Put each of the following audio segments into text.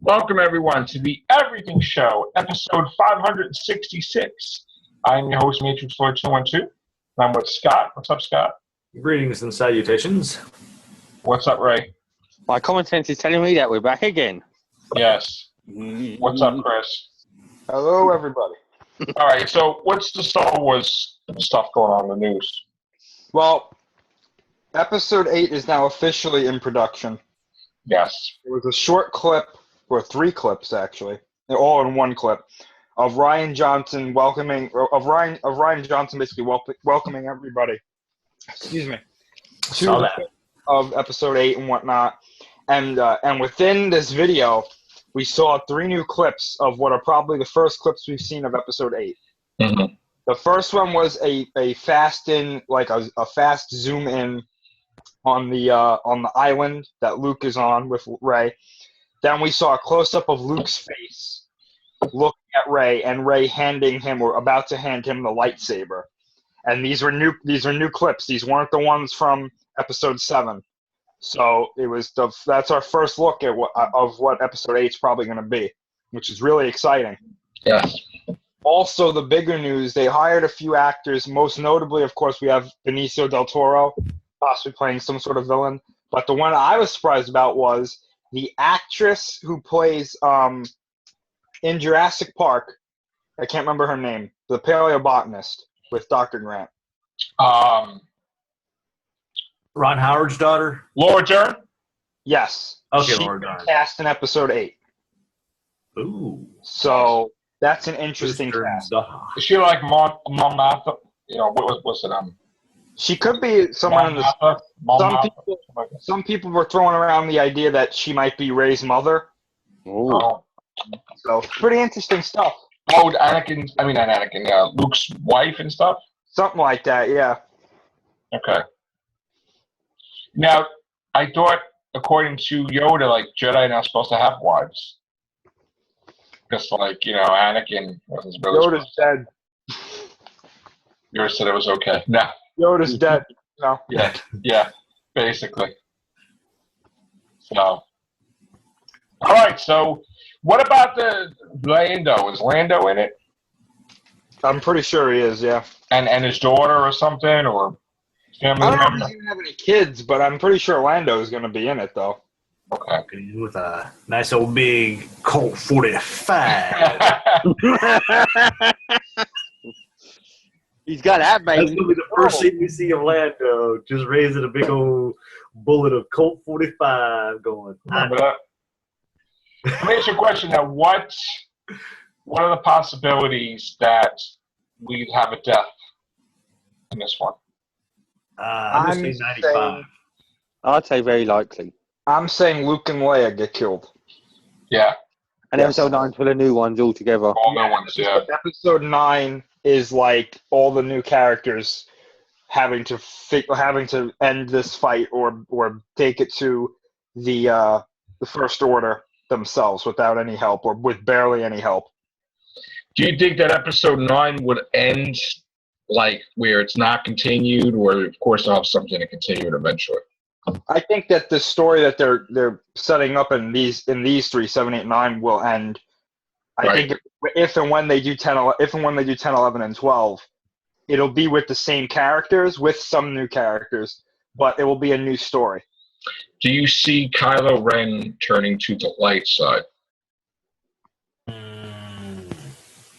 Welcome, everyone, to the Everything Show, episode 566. I'm your host, Matrix Floyd 212. I'm with Scott. What's up, Scott? Greetings and salutations. What's up, Ray? My common sense is telling me that we're back again. Yes. What's up, Chris? Hello, everybody. All right, so what's the Star Wars stuff going on in the news? Well, episode 8 is now officially in production. Yes. There was a short clip, or 3 clips actually, they're all in one clip, of Ryan Johnson basically welcoming everybody. Excuse me. To Saw the that. clip of episode 8 and whatnot, and within this video, we saw 3 new clips of what are probably the first clips we've seen of episode 8. Mm-hmm. The first one was a fast in, like a fast zoom in on the island that Luke is on with Rey. Then we saw a close up of Luke's face looking at Rey, and Rey handing him, or about to hand him, the lightsaber. And these are new clips. These weren't the ones from episode 7. So that's our first look at what episode 8 is probably going to be, which is really exciting. Yes. Also, the bigger news, they hired a few actors. Most notably, of course, we have Benicio del Toro, possibly playing some sort of villain. But the one I was surprised about was the actress who plays in Jurassic Park. I can't remember her name. The paleobotanist with Dr. Grant. Ron Howard's daughter? Laura Dern? Yes. Okay, She Laura Dern. cast in episode 8. Ooh. So that's an interesting cast. Is she like Mom Martha? You know, what's it? She could be someone in the. Some people were throwing around the idea that she might be Rey's mother. Oh, So pretty interesting stuff. not Anakin, Luke's wife and stuff? Something like that, yeah. Okay. Now, I thought, according to Yoda, like, Jedi are not supposed to have wives. Just like, Anakin wasn't really Yoda's dead. Yoda said it was okay. No. Yoda's dead. No. Yeah, basically. So. All right, so what about the Lando? Is Lando in it? I'm pretty sure he is, yeah. And his daughter or something, or family I don't know if member? he's going to have any kids, but I'm pretty sure Lando is going to be in it, though. Okay. With a nice old big Colt 45. He's got that, That's baby. going to be the first scene we see of Lando, just raising a big old bullet of Colt 45 going. Remember that? Let me ask you a question now. What are the possibilities that we'd have a death in this one? I'm going to say 95. I'd say very likely. I'm saying Luke and Leia get killed. Yeah, And episode 9 for the new ones all together. all new ones, yeah. Episode 9 is like all the new characters having to end this fight or take it to the First Order themselves without any help or with barely any help. Do you think that episode 9 would end like where it's not continued, or of course they'll have something to continue it eventually? I think that the story that they're setting up in these 3, 7, 8, 9 will end. I think if and when they do 10, 11, and 12, it'll be with the same characters with some new characters, but it will be a new story. Do you see Kylo Ren turning to the light side?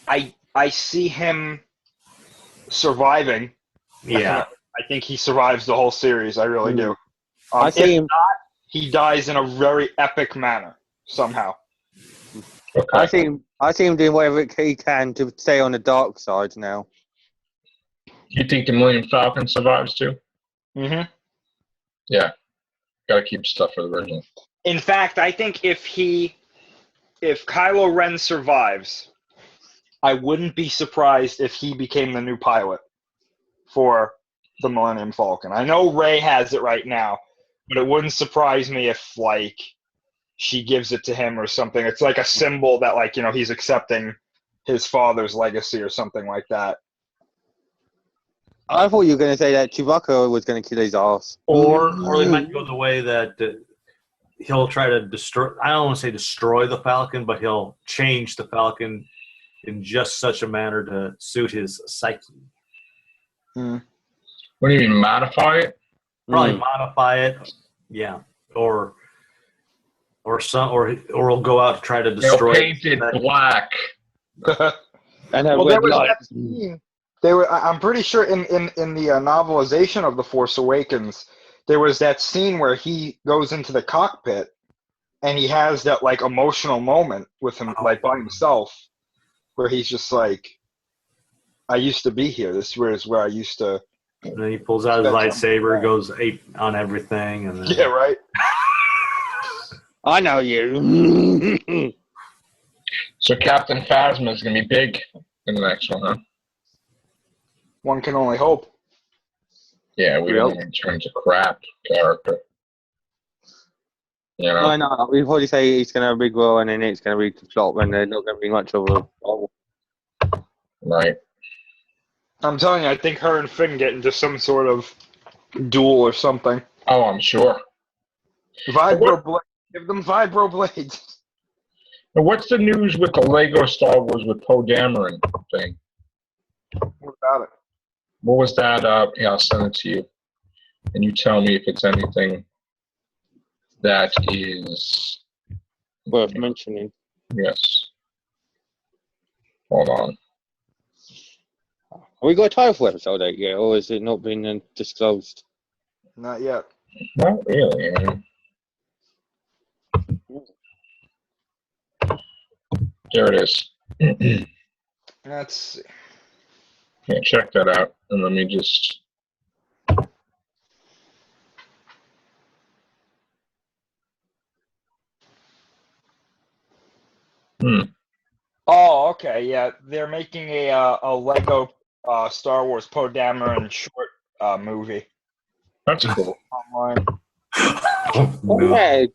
I see him surviving. Yeah. I think he survives the whole series. I really do. I see if him. not, he dies in a very epic manner somehow. Okay. I see him doing whatever he can to stay on the dark side now. You think the Millennium Falcon survives too? Mm-hmm. Yeah. Gotta keep stuff for the original. In fact, I think if Kylo Ren survives, I wouldn't be surprised if he became the new pilot for the Millennium Falcon. I know Rey has it right now, but it wouldn't surprise me if, like, she gives it to him or something. It's like a symbol that, like, he's accepting his father's legacy or something like that. I thought you were going to say that Chewbacca was going to kill his ass. Or they might go the way that he'll try to destroy. I don't want to say destroy the Falcon, but he'll change the Falcon in just such a manner to suit his psyche. What do you mean, modify it? Probably modify it, yeah, or he'll go out to try to They'll destroy. paint it black. And a Well, there red was light. that scene. I'm pretty sure in the novelization of The Force Awakens, there was that scene where he goes into the cockpit and he has that like emotional moment with him, like by himself, where he's just like, "I used to be here. This is where I used to." And then he pulls out his lightsaber, goes ape on everything, and then Yeah, right. I know you. So Captain Phasma is going to be big in the next one, huh? One can only hope. Yeah, we don't want to turn to crap character. You know? I know. We probably say he's going to have a big role, and then it's going to be the flop, and they're not going to be much of a role. Right. I'm telling you, I think her and Finn get into some sort of duel or something. Oh, I'm sure. Vibro blade. Give them vibro blades. Now, what's the news with the Lego Star Wars with Poe Dameron thing? What about it? What was that? Yeah, I'll send it to you. And you tell me if it's anything that is... Worth mentioning. Yes. Hold on. Have we got a title for episode 8 yet, or has it not been disclosed? Not yet. Not really. I mean, there it is. Let's see. Yeah, check that out. And let me just... Oh, okay, yeah. They're making a Lego Star Wars Poe Dameron short movie That's cool. online. No. Yeah,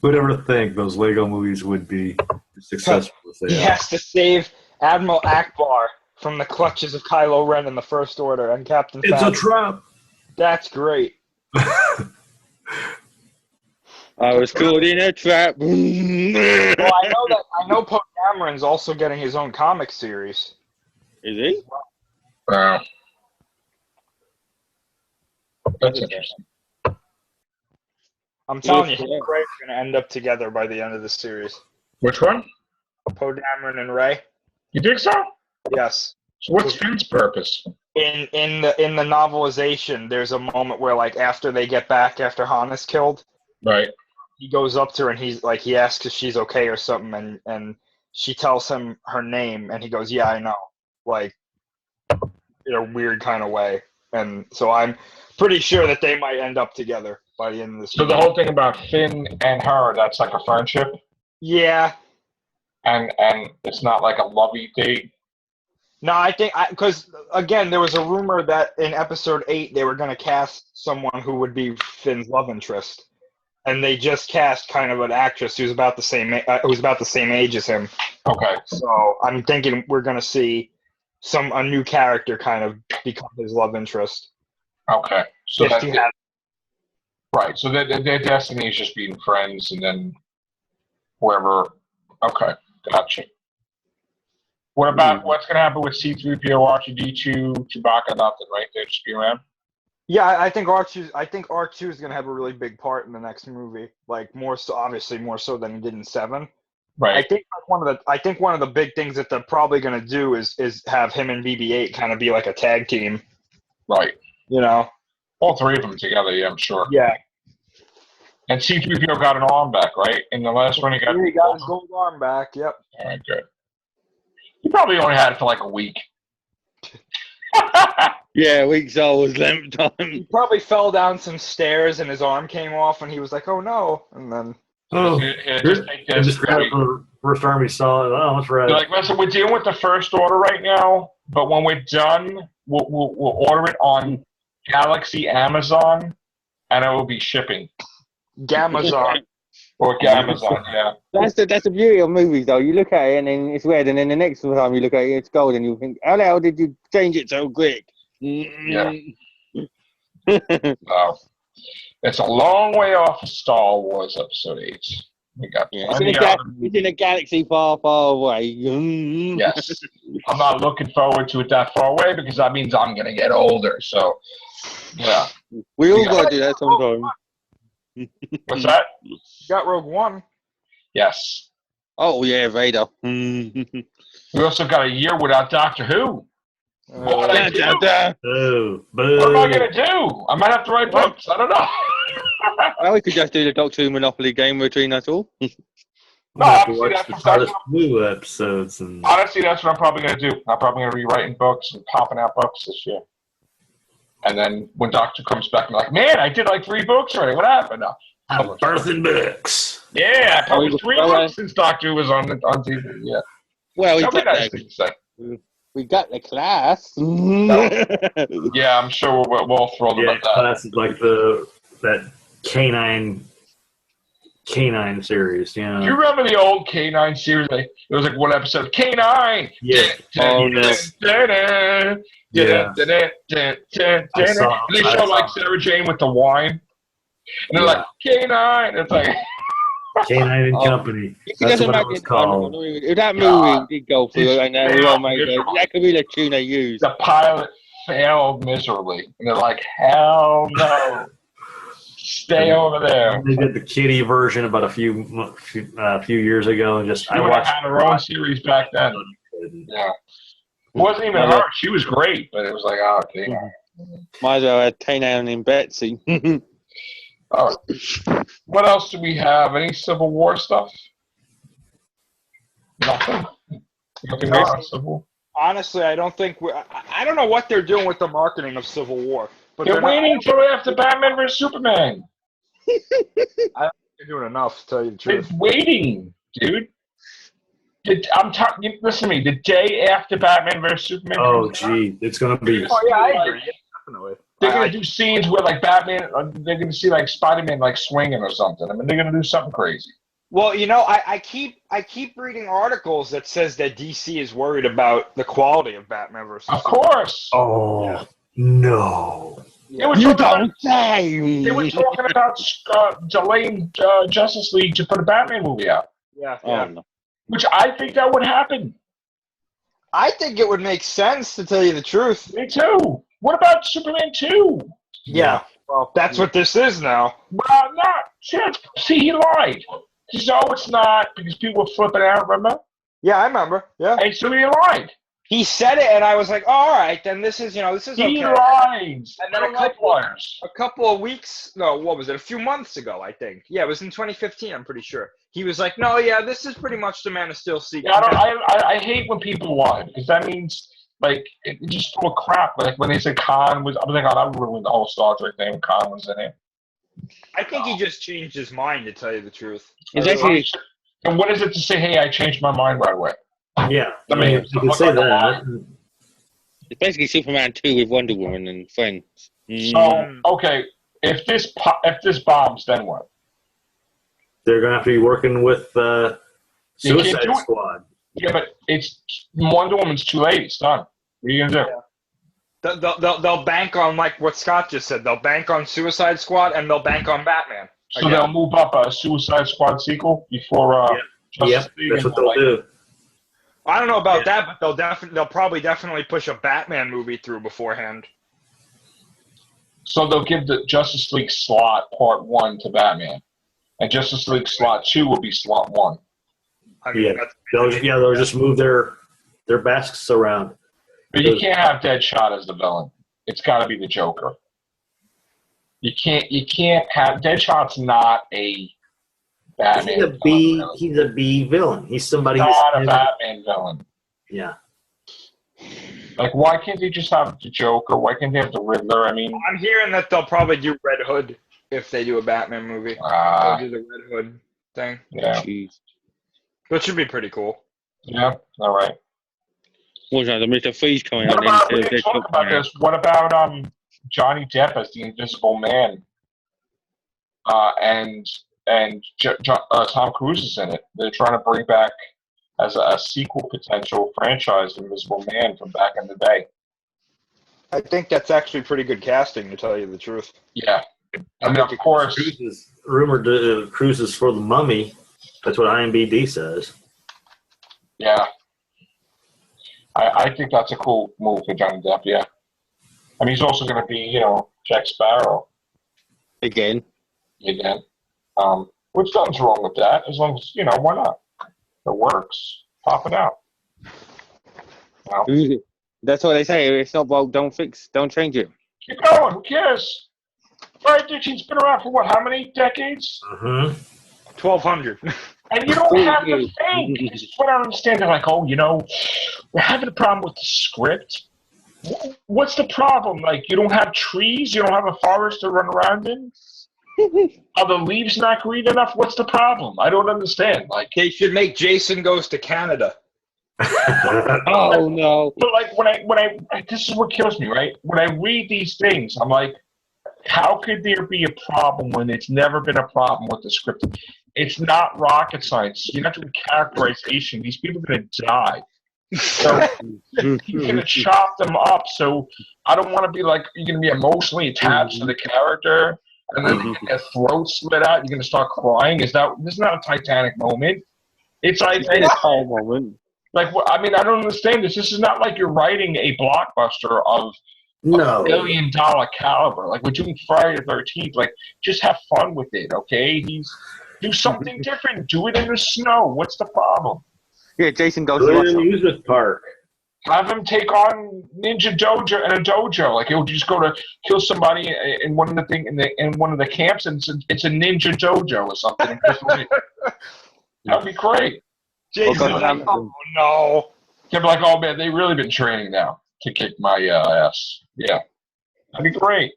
Who'd ever think those Lego movies would be as successful as they He are? has to save Admiral Akbar from the clutches of Kylo Ren in the First Order and Captain It's a Phasma. trap. That's great. I was caught in a trap. Well, I know Poe Dameron's also getting his own comic series. Is he? Wow. That's interesting. I'm telling you, Yeah. him and Ray are going to end up together by the end of the series. Which one? Poe Dameron and Ray? You think so? Yes. So what's Finn's purpose? In the novelization, there's a moment where, like, after they get back, after Han is killed, Right. he goes up to her and he's like, he asks if she's okay or something, and she tells him her name, and he goes, "Yeah, I know," like, in a weird kind of way. And so I'm pretty sure that they might end up together by the end of this. So the whole thing about Finn and her, that's like a friendship, Yeah. and it's not like a lovey date. No, I think because again, there was a rumor that in episode 8 they were going to cast someone who would be Finn's love interest, and they just cast kind of an actress who's about the same age as him. Okay. So I'm thinking we're going to see a new character kind of become his love interest. Okay. So If that, you have- right. So their destiny is just being friends, and then whoever. Okay, gotcha. What about what's going to happen with C-3PO, R2-D2, Chewbacca? Nothing, right? They'll just be around. Yeah, I think R2 is going to have a really big part in the next movie. Like obviously more so than he did in 7. Right. I think one of the big things that they're probably going to do is have him and BB-8 kind of be like a tag team. Right. You know? All three of them together. Yeah, I'm sure. Yeah. And C-3PO got an arm back, right? In the last one, he got his gold arm back. Yep. All right, good. He probably only had it for like a week. Yeah, weeks old was lamp time. He probably fell down some stairs and his arm came off, and he was like, "Oh no!" And then Oh, Just take this. just grab the First Army solid. Oh, that's right. They're like, listen, we're dealing with the First Order right now, but when we're done, we'll order it on Galaxy Amazon, and it will be shipping. Gamazon. Or Amazon, yeah. That's the beauty of movies, though. You look at it and then it's red, and then the next time you look at it, it's gold, and you think, how the hell did you change it so quick? Yeah. Oh. It's a long way off of Star Wars Episode 8. We got Yeah, it's plenty it's in a galaxy far, far away. Yes. I'm not looking forward to it that far away because that means I'm going to get older. So, yeah. We all got to do that sometime. What's that? You got Rogue One. Yes. Oh, yeah, Vader. We also got a year without Doctor Who. What would I do? Oh, What am I boo. going to do? I might have to write books. I don't know. Well, we could just do the Doctor Who Monopoly game between us all. No, I have to honestly, watch that's the what- Titus Blue episodes. And Honestly, that's what I'm probably going to do. I'm probably going to be writing books and popping out books this year. And then when Doctor comes back, I'm like, man, I did like 3 books already. What happened? No. I'm birthing books. Yeah, I published 3 Well, books since Doctor was on TV. Yeah. Well, we That'd be got, nice thing to say. we got the class. Yeah, I'm sure we're all thrilled Yeah, about that. that's like that canine series. Yeah. Do you remember the old K9 series? Like, it was like one episode, K9! Yeah. Oh, no. Yeah. And they saw show like it. Sarah Jane with the wine. And they're like, K9! It's like, Canine and Oh. Company. You can That's just what it imagine was called. if that movie did go through and we all made it, miserable. that could be the tune they use. the pilot failed miserably. And they're like, hell no. Stay over there. They did the kitty version about a few years ago, and just She I would have watched had her own series back then. Yeah. It wasn't even her. She was great, but it was like, oh, okay. Might as well have Tane in Betsy. All right. What else do we have? Any Civil War stuff? Nothing. Nothing more on Civil. Honestly, I don't think I don't know what they're doing with the marketing of Civil War, but They're they're not waiting until after Batman vs Superman. doing enough, to tell you the They're truth. waiting, dude. Listen to me. The day after Batman vs Superman. Oh, comes out, gee, it's gonna be. Oh yeah, I agree. Yeah, definitely. they're gonna do scenes where like Batman. They're gonna see like Spider-Man like swinging or something. I mean, they're gonna do something crazy. Well, you know, I keep reading articles that says that DC is worried about the quality of Batman versus. Of course. Oh no! They were You talking about- don't say. They were talking about delaying Justice League to put a Batman movie out, Yeah, Oh, yeah. no. which I think that would happen. I think it would make sense, to tell you the truth. Me too. What about Superman 2? Yeah. Well, that's what this is now. Well, not. See, he lied. No, it's not, because people were flipping out, remember? Yeah, I remember. Yeah. And so he lied. He said it, and I was like, oh, all right, then this is He okay. lied. And then They're a couple- liars. A couple of weeks, no, what was it? A few months ago, I think. Yeah, it was in 2015. I'm pretty sure. He was like, "No, yeah, this is pretty much the Man of Steel sequel." Yeah, I hate when people lie, because that means, like, it's just full of crap. Like, when they say Khan was, I was like, oh, that ruined the whole Star Trek thing when Khan was in it. I think he just changed his mind, to tell you the truth. It's actually, And what is it to say, hey, I changed my mind right away? Yeah, I mean, you can say that. it's basically Superman 2 with Wonder Woman and friends. So, okay, if this bombs, then what? They're gonna have to be working with You can't Suicide do it. Squad. Yeah, but it's Wonder Woman's too late. It's done. What are you gonna do? They'll bank on, like what Scott just said. They'll bank on Suicide Squad, and they'll bank on Batman. So Again. they'll move up a Suicide Squad sequel before Justice Yep, League that's and what they'll do. I don't know about that, but they'll probably definitely push a Batman movie through beforehand. So they'll give the Justice League slot part 1 to Batman, and Justice League slot 2 will be slot 1. I mean, Yeah. that's, They'll just move their basques around. But you can't have Deadshot as the villain. It's got to be the Joker. You can't have Deadshot's not a Batman. He's a B. He's a B villain. He's somebody who's Not a Batman villain. yeah. Like, why can't they just have the Joker? Why can't they have the Riddler? I mean, I'm hearing that they'll probably do Red Hood if they do a Batman movie. They'll do the Red Hood thing, yeah, Jeez. which should be pretty cool. yeah, all right. What's that? The Mr. Freeze coming What out. about, we Then didn't talk about this. What about Johnny Depp as the Invisible Man? And Tom Cruise is in it. They're trying to bring back as a sequel potential franchise, Invisible Man from back in the day. I think that's actually pretty good casting, to tell you the truth. Yeah, I mean, of course. Cruise is rumored to cruises for the Mummy. That's what IMDb says. Yeah. I think that's a cool move for Johnny Depp, yeah. I mean, he's also going to be, Jack Sparrow Again. again. Which nothing's wrong with that, as long as, why not? It works. Pop it out. That's what they say. It's not broke, don't change it. Keep going. Who cares? Friday 13's been around for how many decades? 1,200. And you don't have to think. This is what I don't understand. They're like, we're having a problem with the script. What's the problem? Like, you don't have trees? You don't have a forest to run around in? Are the leaves not green enough? What's the problem? I don't understand. Like, They should make Jason Goes to Canada. Oh no! but like when I this is what kills me, right? When I read these things, I'm like, how could there be a problem when it's never been a problem with the script? It's not rocket science. You're not doing characterization. These people are going to die. So you're going to chop them up. So I don't want to be like, you're going to be emotionally attached to the character, and then you get their throat slit out. You're going to start crying. This is not a Titanic moment. It's like It's a whole moment. Like, I mean, I don't understand this. This is not like you're writing a blockbuster of No. $1 billion caliber. Like, we're doing Friday the 13th. Like, just have fun with it, okay? Do something different. Do it in the snow. What's the problem? Yeah, Jason goes Go to to an Russia. amusement park. Have him take on Ninja Dojo in a dojo. Like, he'll just go to kill somebody in one of the in one of the camps, and it's a Ninja Dojo or something. That'd be great. Jason, God, oh no. They'd be like, oh man, they've really been training now to kick my ass. Yeah, that'd be great.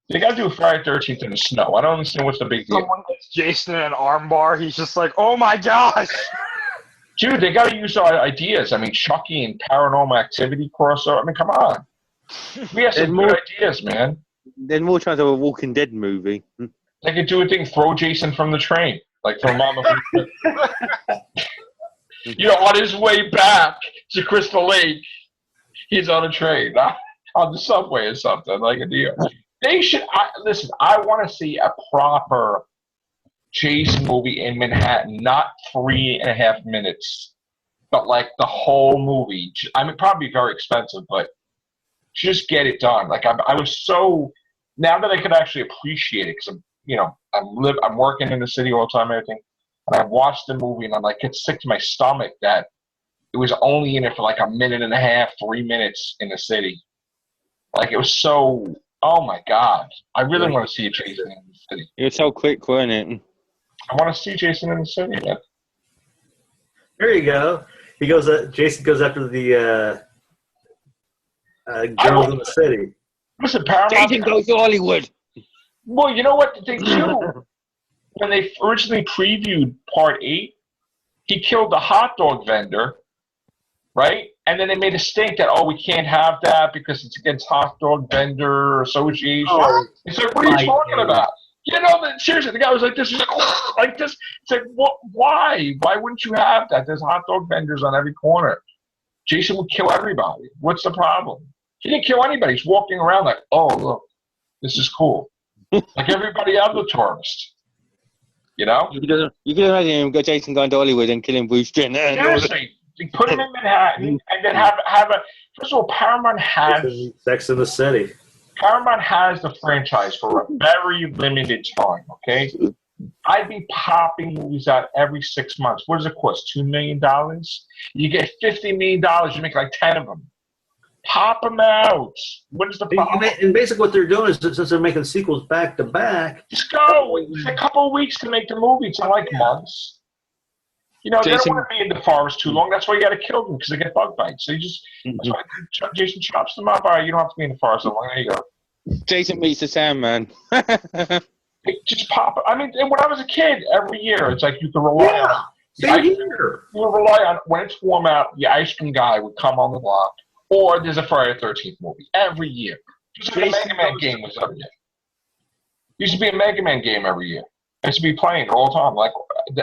They got to do Friday 13th in the snow. I don't understand what's the big deal. Someone gets Jason in an armbar. He's just like, oh my gosh. Dude, they got to use our ideas. I mean, Chucky and Paranormal Activity crossover. I mean, come on. We have some good ideas, man. There's more chance of a Walking Dead movie. They could do a thing, throw Jason from the train. Like, throw him on the on his way back to Crystal Lake, he's on a train, on the subway or something, like a deal. They should, listen, I want to see a proper Jason movie in Manhattan, not 3.5 minutes, but like the whole movie. I mean, probably very expensive, but just get it done. Like, I was so, now that I could actually appreciate it, because I'm working in the city all the time and everything, and I watched the movie and I'm like, it's sick to my stomach that it was only in it for like 1.5 minutes, 3 minutes in the city. Like, it was so, oh my God. I really want to see Jason in the city. It was so quick, wasn't it? I want to see Jason in the city, man. There you go. He goes. Jason goes after the girls in the city. Listen, Paramount. Jason goes to Hollywood. Well, you know what? They too, when they originally previewed Part 8, he killed the hot dog vendor, right? And then they made a stink that, we can't have that because it's against hot dog vendor association. Oh, It's like, what are you talking about? Seriously, the guy was like this. He's like this. It's like, why? Why wouldn't you have that? There's hot dog vendors on every corner. Jason would kill everybody. What's the problem? He didn't kill anybody. He's walking around like, oh, look, this is cool. Like everybody other tourist. You can imagine him, Jason going to Hollywood and killing Bruce Jenner. Seriously, you put him in Manhattan and then have a. First of all, Paramount has Sex in the City. Paramount has the franchise for a very limited time. Okay, I'd be popping movies out every 6 months. What does it cost? $2 million. You get $50 million. You make like 10 of them. Pop them out. What is the problem? And basically what they're doing is, since they're making sequels back to back, just go. It's a couple of weeks to make the movie. It's not like months. They don't want to be in the forest too long. That's why you got to kill them, because they get bug bites. So that's why Jason chops them up. All right, you don't have to be in the forest so long. There you go. Jason meets the Sandman. Just pop. I mean, when I was a kid, every year it's like you could rely on. You would rely on when it's warm out. The ice cream guy would come on the block, or there's a Friday the 13th movie every year. Just like a Mega Man game was every year. Used to be a Mega Man game every year. I used to be playing it all the time. Like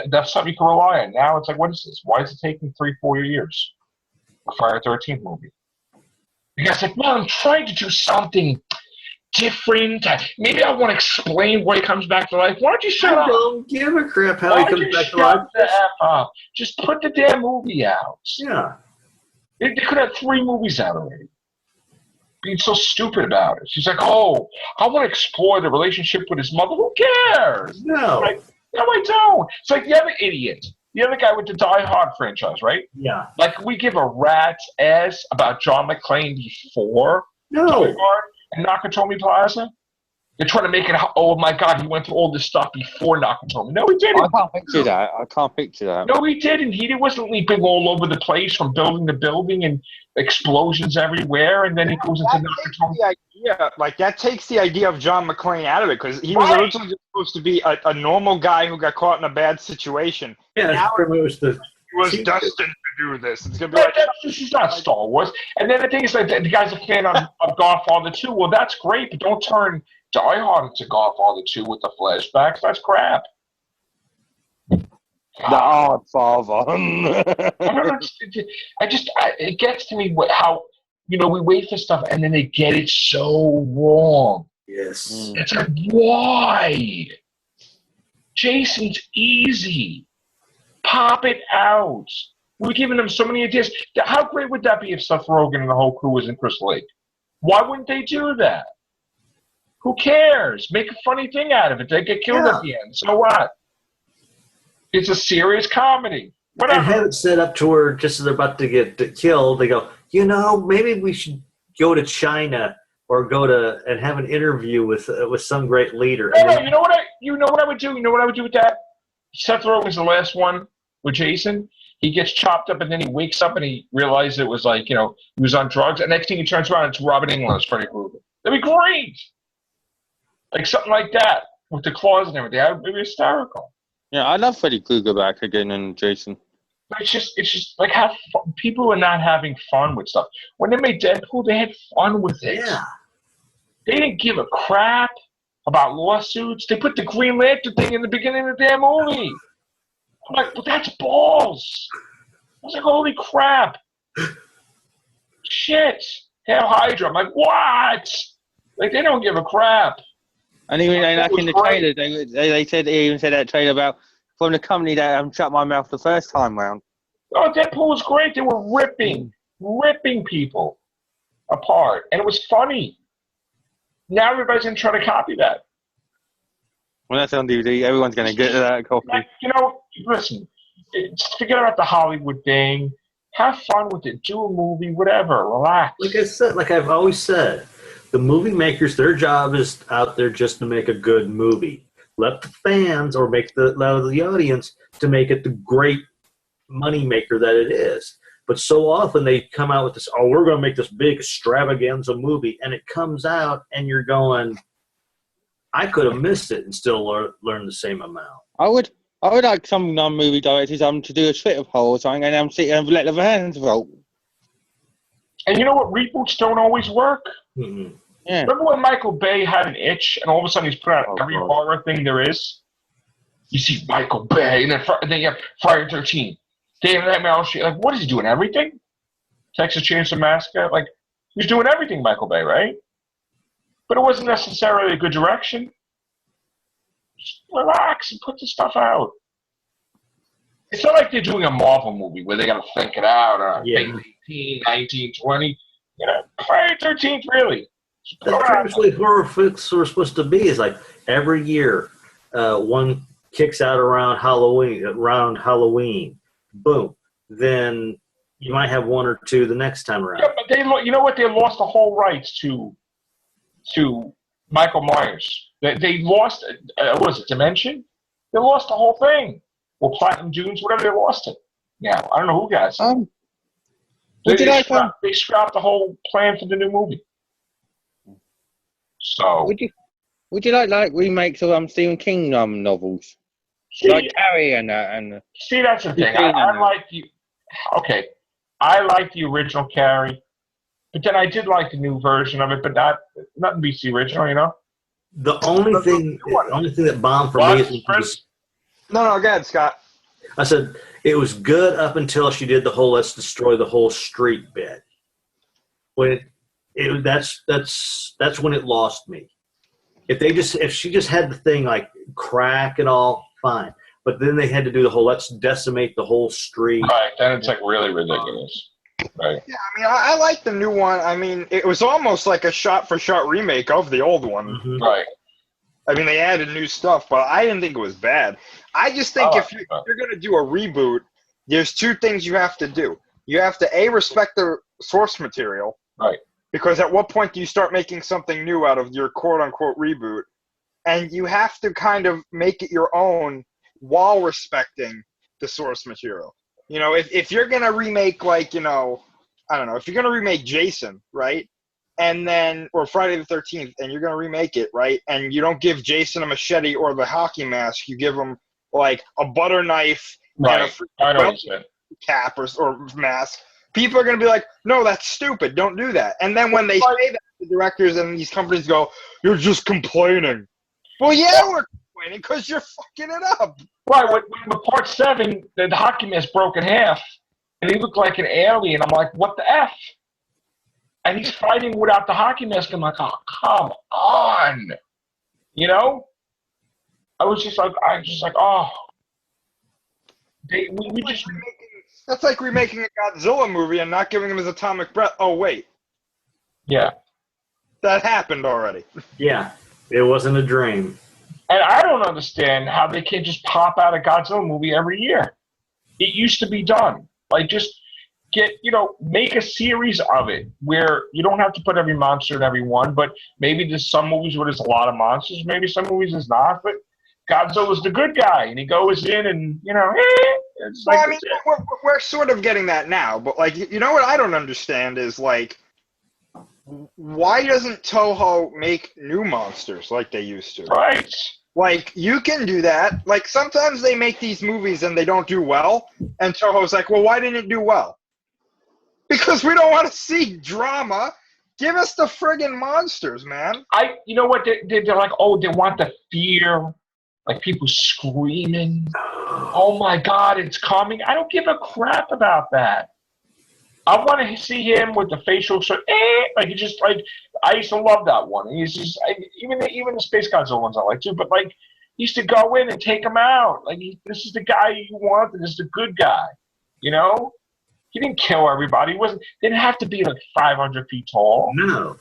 that's something you can rely on. Now it's like, what is this? Why is it taking 3-4 years? A Friday the 13th movie. The guy's like, well, I'm trying to do something different. Maybe I want to explain why he comes back to life. Why don't you shut I up? don't give a crap how Why he don't comes you back to shut life. the F up? Just put the damn movie out. Yeah. They could have 3 movies out already. Being so stupid about it. She's like, oh, I want to explore the relationship with his mother. Who cares? No. Like, no, I don't. It's like the other idiot. The other guy with the Die Hard franchise, right? Yeah. Like, we give a rat's ass about John McClane before Die No. Hard and Nakatomi Plaza. They're trying to make it, oh my God, he went through all this stuff before Nakatomi. No, he I didn't. can't picture that. I can't picture that. No, he didn't. He wasn't leaping all over the place from building to building and explosions everywhere, and then he goes into Nakatomi. The idea, like that takes the idea of John McClane out of it because he was Right. originally just supposed to be a normal guy who got caught in a bad situation. Yeah, Now that's pretty much the. He was See- destined to do this. It's gonna be But like this is not Star Wars. And then the thing is, like, the guy's a fan of Godfather 2. Well, that's great, but don't turn Die Hard into Godfather 2 with the flashbacks. That's crap. The hard father. It gets to me how, we wait for stuff and then they get it so wrong. Yes. It's like, why? Jason's easy. Pop it out. We're giving them so many ideas. How great would that be if Seth Rogen and the whole crew was in Chris Lake? Why wouldn't they do that? Who cares? Make a funny thing out of it. They get killed Yeah. at the end. So what? It's a serious comedy. And Whatever. have it set up to where just as they're about to get killed, they go, maybe we should go to China or go to and have an interview with some great leader. No, And no, then- you know what I would do? You know what I would do with that? Seth Rogen's the last one with Jason. He gets chopped up and then he wakes up and he realizes it was like, he was on drugs. And next thing he turns around, it's Robert Englund as Freddy Krueger. That'd be great. Like something like that with the claws and everything. That would be hysterical. Yeah, I love Freddy Krueger back again and Jason. But it's just like people are not having fun with stuff. When they made Deadpool, they had fun with it. yeah. They didn't give a crap about lawsuits. They put the Green Lantern thing in the beginning of the damn movie. I'm like, but that's balls. I was like, holy crap. Shit. Hail Hydra. I'm like, what? Like, they don't give a crap. And even like in the was trailer, they even said that trailer about from the company that shut my mouth the first time round. Oh, Deadpool was great. They were ripping people apart. And it was funny. Now everybody's going to try to copy that. When that's on DVD, everyone's going to get that copy. Like, listen, forget about the Hollywood thing. Have fun with it. Do a movie, whatever. Relax. Like I said, like I've always said, the movie makers, their job is out there just to make a good movie. Let the fans or allow the audience to make it the great money maker that it is. But so often they come out with this, we're going to make this big extravaganza movie, and it comes out and you're going, I could have missed it and still learn the same amount. I would like some non-movie directors to do a Twitter poll or something and sit and let the fans vote. And you know what? Reboots don't always work. Mm-hmm. Yeah. Remember when Michael Bay had an itch and all of a sudden he's put out every God. horror thing there is? You see Michael Bay, and then you have Friday the 13th. Day of the Nightmare on Elm Street. Like, what is he doing? Everything? Texas Chainsaw Massacre? Like, he's doing everything, Michael Bay, right? But it wasn't necessarily a good direction. Just relax and put the stuff out. It's not like they're doing a Marvel movie where they got to think it out. Yeah. 18, 19, 20. Friday the 13th, really. Just put it That's out. pretty much what horror flicks are supposed to be. Is like every year, one kicks out around Halloween. Boom. Then you might have one or two the next time around. Yeah, but you know what? They lost the whole rights to Michael Myers. They lost, what is it, Dimension? They lost the whole thing. Or Platinum Dunes, whatever, they lost it. Now, I don't know who got it. They scrapped the whole plan for the new movie. So, Would you like remakes of Stephen King novels? Like Harry and see, that's the thing. I like the, okay, I like the original Carrie, but then I did like the new version of it, but nothing beats the original, The only thing that bombed for What, me Chris? is No, go ahead, Scott. I said it was good up until she did the whole "let's destroy the whole street" bit. When That's when it lost me. If she just had the thing like crack and all, fine. But then they had to do the whole let's decimate the whole street. Right. Then it's like really ridiculous. Right. Yeah, I mean, I like the new one. I mean, it was almost like a shot-for-shot remake of the old one. Mhm. Right. I mean, they added new stuff, but I didn't think it was bad. I just think I if you're going to do a reboot, there's two things you have to do. You have to, A, respect the source material. Right. Because at what point do you start making something new out of your quote-unquote reboot? And you have to kind of make it your own while respecting the source material. You know, if you're going to remake, like, you know, I don't know, if you're going to remake Jason, right? And then, or Friday the 13th, and you're going to remake it, right? And you don't give Jason a machete or the hockey mask. You give him, like, a butter knife and a Right. I know what you're saying. cap or mask. People are going to be like, no, that's stupid. Don't do that. And then when they say that, the directors and these companies go, you're just complaining. Well, yeah, we're complaining because you're fucking it up. Right. When part 7, the hockey mask broke in half, and he looked like an alien. I'm like, what the F? And he's fighting without the hockey mask. I'm like, oh, come on. You know? I was just like, oh. We just. That's like remaking a Godzilla movie and not giving him his atomic breath. Oh, wait. Yeah. That happened already. Yeah, it wasn't a dream. And I don't understand how they can't just pop out a Godzilla movie every year. It used to be done. Like, just make a series of it where you don't have to put every monster in every one, but maybe there's some movies where there's a lot of monsters. Maybe some movies there's not, but Godzilla's the good guy, and he goes in and, it's like, Well, I mean, we're sort of getting that now, but, like, you know what I don't understand is, like, why doesn't Toho make new monsters like they used to? right. Like, you can do that. Like, sometimes they make these movies and they don't do well, and Toho's like, well, why didn't it do well? Because we don't want to see drama. Give us the friggin' monsters, man. You know what? They're like, oh, they want the fear, like people screaming. Oh my God, it's coming. I don't give a crap about that. I want to see him with the facial like he just like. I used to love that one. He's just even the Space Godzilla ones I like too. But like, he used to go in and take him out. Like this is the guy you want. This is the good guy. You know, he didn't kill everybody. Didn't have to be like 500 feet tall. No.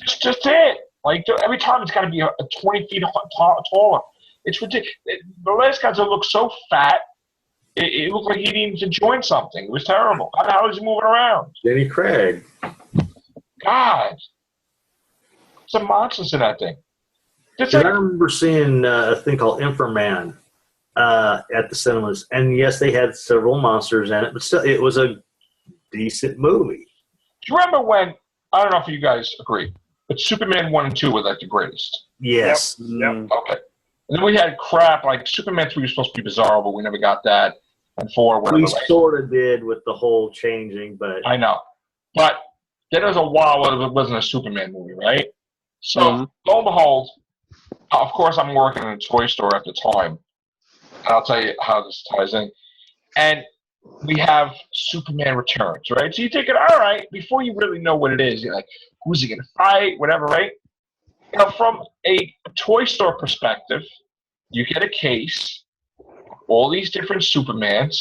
Just it. Like every time it's got to be a 20 feet taller. It's ridiculous. The last Godzilla looked so fat. It looked like he needed to join something. It was terrible. How was he moving around? Jenny Craig. God. Some monsters in that thing. I remember seeing a thing called Inframan at the cinemas. And yes, they had several monsters in it, but still, it was a decent movie. Do you remember when, I don't know if you guys agree, but Superman 1 and 2 were like the greatest? Yes. Yep. Okay. And then we had crap, like Superman 3 was supposed to be bizarre, but we never got that. And 4, whatever. We sort of did with the whole changing, but I know. But there was a while where it wasn't a Superman movie, right? So, lo and behold, of course, I'm working in a toy store at the time. And I'll tell you how this ties in. And we have Superman Returns, right? So you take it, all right, before you really know what it is, you're like, who's he going to fight, whatever, right? Now, from a toy store perspective, you get a case, all these different Supermans,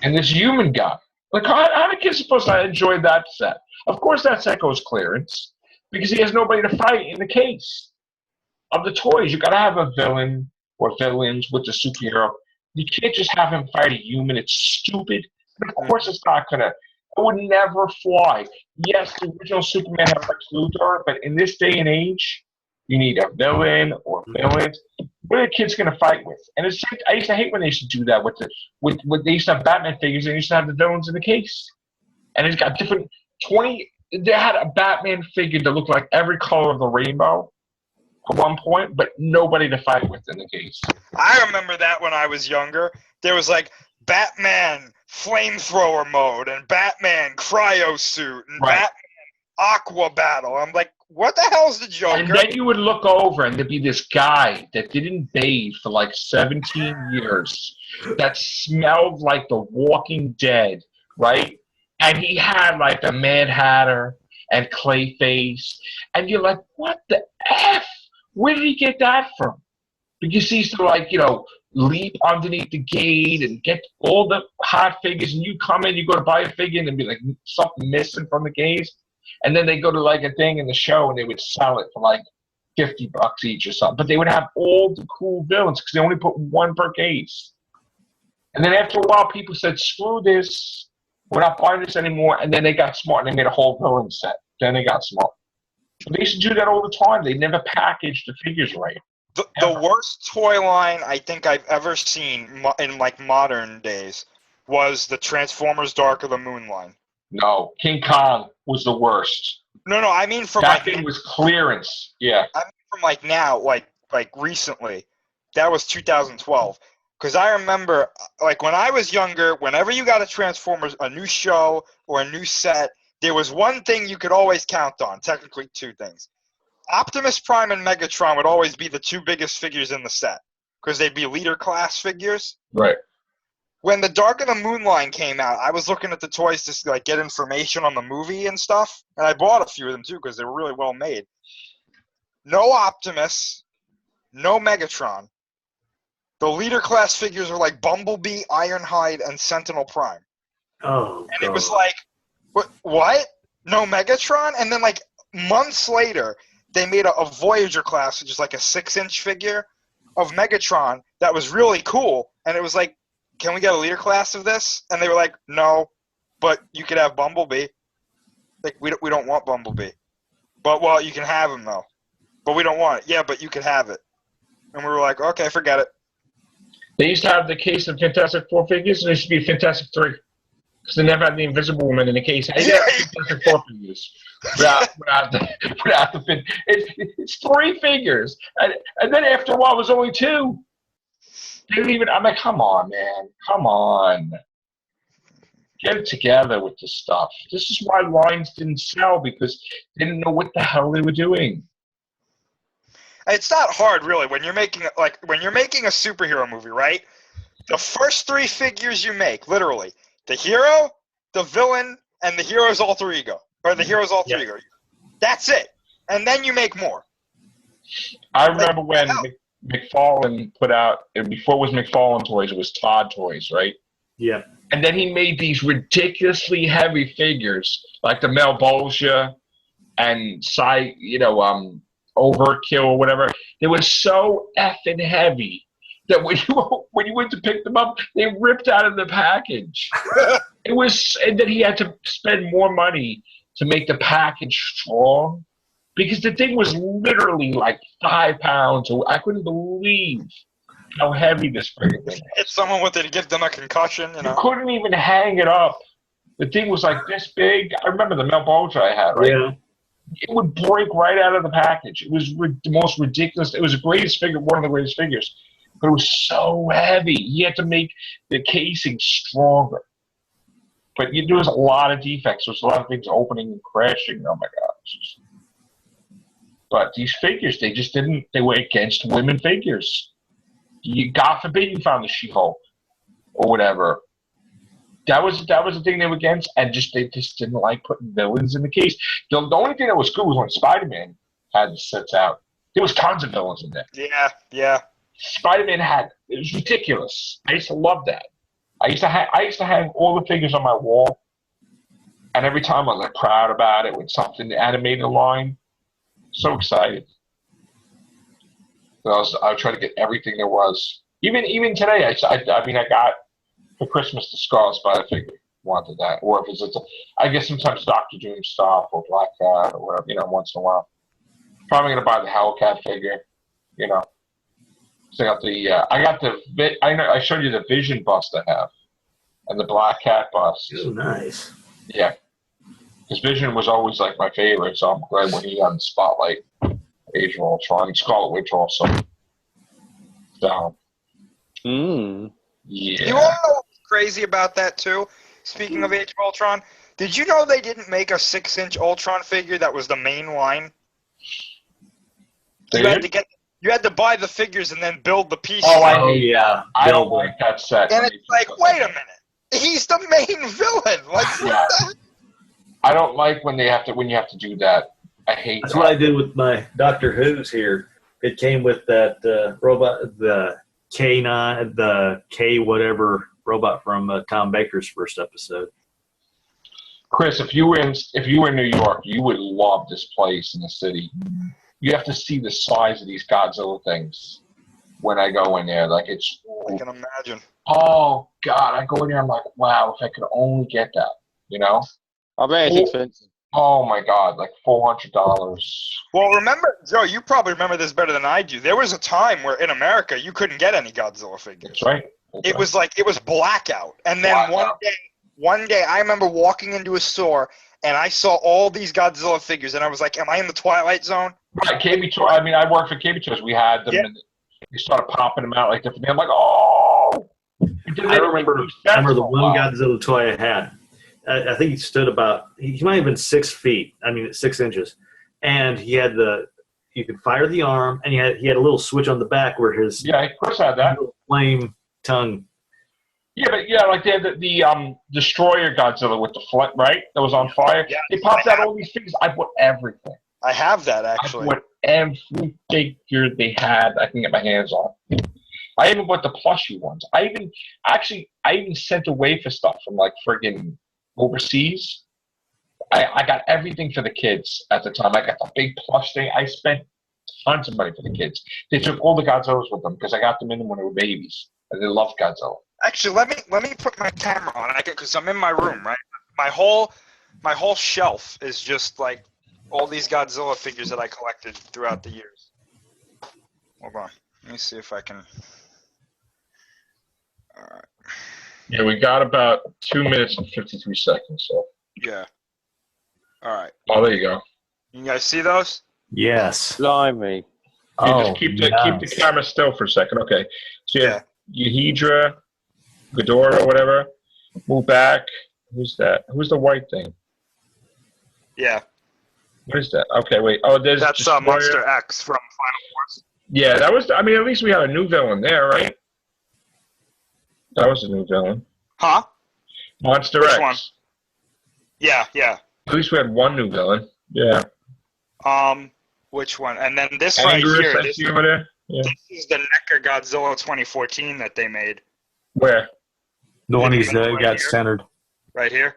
and this human guy. Like, how are kids supposed to enjoy that set? Of course, that set goes clearance because he has nobody to fight in the case of the toys. You got to have a villain or villains with the superhero. You can't just have him fight a human. It's stupid. But of course, it's not gonna. It would never fly. Yes, the original Superman had Lex Luthor, but in this day and age, you need a villain or villains. What are the kids gonna fight with? And it's like, I used to hate when they used to do that with they used to have Batman figures and they used to have the villains in the case. And it's got different 20. They had a Batman figure that looked like every color of the rainbow at one point, but nobody to fight with in the case. I remember that when I was younger. There was like Batman flamethrower mode and Batman cryo suit and Right. Batman aqua battle. I'm like, what the hell's the Joker? And then you would look over and there'd be this guy that didn't bathe for like 17 years that smelled like the Walking Dead, right? And he had like the Mad Hatter and Clayface, and you're like, what the F? Where did he get that from? Because he used to, like, leap underneath the gate and get all the hot figures, and you come in, you go to buy a figure, and there'd be like something missing from the case, and then they go to like a thing in the show, and they would sell it for like $50 each or something. But they would have all the cool villains because they only put one per case. And then after a while, people said, "Screw this, we're not buying this anymore." And then they got smart and they made a whole villain set. Then they got smart. But they used to do that all the time. They never packaged the figures right. The worst toy line I think I've ever seen in like modern days was the Transformers Dark of the Moon line. No, King Kong was the worst. No, I mean from That like thing was clearance. Yeah. I mean from like now, like recently. That was 2012. Because I remember, like when I was younger, whenever you got a Transformers, a new show or a new set, there was one thing you could always count on. Technically, two things. Optimus Prime and Megatron would always be the two biggest figures in the set because they'd be leader class figures. Right. When the Dark of the Moon line came out, I was looking at the toys to like get information on the movie and stuff, and I bought a few of them too because they were really well made. No Optimus, no Megatron. The leader class figures were like Bumblebee, Ironhide, and Sentinel Prime. Oh, and it was like, what? No Megatron? And then like months later, they made a Voyager class, which is like a 6-inch figure of Megatron that was really cool. And it was like, can we get a leader class of this? And they were like, no, but you could have Bumblebee. Like, we don't want Bumblebee. But, well, you can have him, though. But we don't want it. Yeah, but you could have it. And we were like, okay, forget it. They used to have the case of Fantastic Four figures, and there used to be Fantastic 3. Because they never had the Invisible Woman in the case. How do you get Fantastic Four figures without the fin? It's 3 figures. And then after a while, it was only 2. They didn't even, I'm like, come on, man. Come on. Get it together with this stuff. This is why lines didn't sell, because they didn't know what the hell they were doing. It's not hard, really, when you're making a superhero movie, right? The first 3 figures you make, literally, the hero, the villain, and the hero's alter ego. Or the hero's alter ego. That's it. And then you make more. I remember when McFarlane put out, before it was McFarlane Toys, it was Todd Toys, right? Yeah. And then he made these ridiculously heavy figures, like the Malbolgia and Overkill or whatever. They were so effing heavy that when you went to pick them up, they ripped out of the package. And then he had to spend more money to make the package strong, because the thing was literally like 5 pounds. I couldn't believe how heavy this freaking thing was. Hit someone with it to give them a concussion, You couldn't even hang it up. The thing was like this big. I remember the Malbolgia I had, right? Yeah. It would break right out of the package. It was the most ridiculous. It was the greatest figure, one of the greatest figures. But it was so heavy. You had to make the casing stronger. But there was a lot of defects. There was a lot of things opening and crashing. Oh, my God. But these figures, they just didn't. They were against women figures. God forbid you found the She-Hulk or whatever. That was the thing they were against, and they just didn't like putting villains in the case. The only thing that was cool was when Spider-Man had the sets out. There was tons of villains in there. Yeah. Spider-Man it was ridiculous. I used to love that. I used to hang all the figures on my wall, and every time I was like proud about it with something animated line. So excited. So I would try to get everything there was. Even today, I got for Christmas the Scarlet Spider figure. Wanted that, or if it's I guess sometimes Dr. Doom stuff or Black Cat or whatever. Once in a while. Probably gonna buy the Hellcat figure. So I showed you the Vision bust I have, and the Black Cat bust. Oh, nice. Yeah. Because Vision was always like my favorite, so I'm glad when he got in the spotlight. Age of Ultron, Scarlet Witch also. So. Yeah. You all know what's crazy about that too? Speaking of Age of Ultron, did you know they didn't make a 6-inch Ultron figure that was the main line? You had to buy the figures and then build the pieces. Yeah. I don't like that set. And it's like, wait a minute, he's the main villain. Like, what the? I don't like when you have to do that. I hate That's that. what I did with my Doctor Who's here. It came with that robot, the K9, the K whatever robot from Tom Baker's first episode. Chris, if you were in New York, you would love this place in the city. You have to see the size of these Godzilla things when I go in there. Like it's. I can imagine. Oh God, I go in there. I'm like, wow, if I could only get that. You know. I bet it's expensive. Oh my God, like $400. Well, remember, Joe, you probably remember this better than I do. There was a time where in America you couldn't get any Godzilla figures. That's right. That's It right. was like it was blackout. And then Blackout. one day I remember walking into a store and I saw all these Godzilla figures and I was like, am I in the Twilight Zone? Right, KB Toy. I mean, I worked for KB Toys. We had them, Yeah. and we started popping them out like different. I'm like, oh. I remember the one Godzilla toy I had. I think he stood about, he might have been 6 feet. I mean, 6 inches. And he had you could fire the arm, and he had a little switch on the back where his Yeah, of course I had that. little flame tongue. Yeah, but yeah, like they had the Destroyer Godzilla with the flint, right? That was on fire. Yeah. They popped out all these things. I bought everything. I have that I actually. bought every figure they had I can get my hands on. I even bought the plushie ones. I even sent away for stuff from like friggin' overseas. I got everything for the kids at the time. I got the big plush thing. I spent tons of money for the kids. They took all the Godzillas with them because I got them in them when they were babies. And they loved Godzilla. Actually, let me put my camera on because I'm in my room, right? My whole shelf is just like all these Godzilla figures that I collected throughout the years. Hold on. Let me see if I can. All right. Yeah, we got about 2 minutes and 53 seconds. So, Yeah. All right. oh, there you go. You guys see those? Yes. Blimey. You just keep the camera still for a second. Okay. So you have Yhedra, Ghidorah, whatever. Move back. Who's that? Who's the white thing? Yeah. What is that? Okay, wait. Oh, there's That's Destroyer. Monster X from Final Wars. Yeah, that was. I mean, at least we had a new villain there, right? That was a new villain. Huh? Monster Which X. one? Yeah, yeah. At least we had one new villain. Yeah. Which one? And then this right Angerus, here. I This see over there. Yeah. is the NECA Godzilla 2014 that they made. Where? The one he's Right got here. centered. Right here.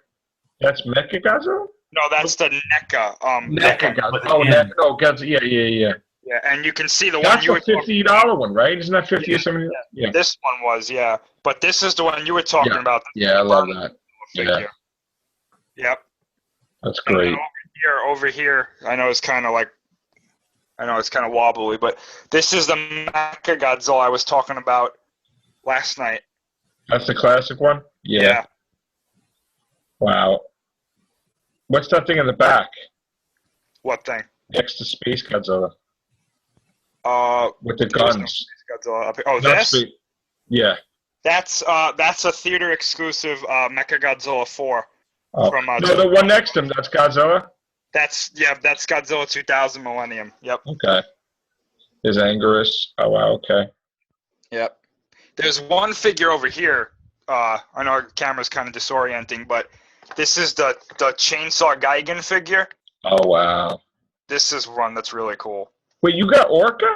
That's Mechagodzilla? No, that's the NECA. Mechagodzilla. Oh, Yeah. Godzilla. Yeah. Yeah, and you can see the one That's you the were talking $50 one, right? Isn't that 50 or Yeah, 70? Yeah. This one was, yeah. But this is the one you were talking Yeah. about. Yeah, I love that. Figure. Yeah. Yep. That's And then great. over here, I know it's kind of wobbly, but this is the Mecha Godzilla I was talking about last night. That's the classic one? Yeah. Wow. What's that thing in the back? What thing? Next to Space Godzilla. With the there was no guns. Space Godzilla up here. Oh, Not this? Space- Yeah. That's a theater exclusive Mecha Godzilla 4 Oh. from No, the one next to him, that's Godzilla? That's Godzilla 2000 Millennium. Yep. Okay. There's Angerus. Oh, wow, okay. Yep. There's one figure over here. I know our camera's kind of disorienting, but this is the Chainsaw Gigan figure. Oh, wow. This is one that's really cool. Wait, you got Orca?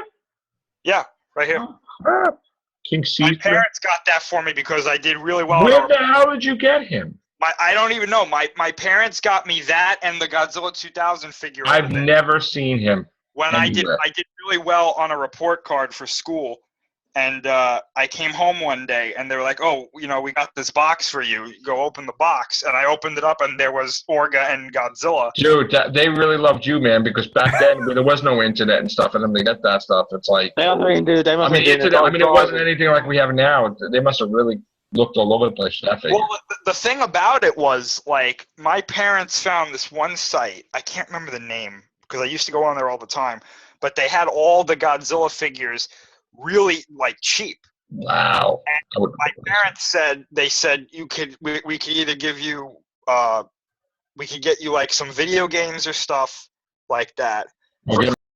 Yeah, right here. Oh, crap. King My Caesar? parents got that for me because I did really well. Where the hell did you get him? I don't even know. My parents got me that and the Godzilla 2000 figure. I've over there. never seen him. When anywhere. I did really well on a report card for school, and I came home one day and they were like, "Oh, we got this box for you. Go open the box." And I opened it up and there was Orga and Godzilla. Dude, they really loved you, man, because back then there was no internet and stuff, and then they got that stuff. It's like, They must have been, they I must mean, have been internet, it wasn't anything like we have now. They must have really looked all over the place for that figure. Well, the thing about it was, like, my parents found this one site. I can't remember the name because I used to go on there all the time. But they had all the Godzilla figures really, like, cheap. Wow. I would- My parents said, we could either give you, we could get you, like, some video games or stuff like that. We'll get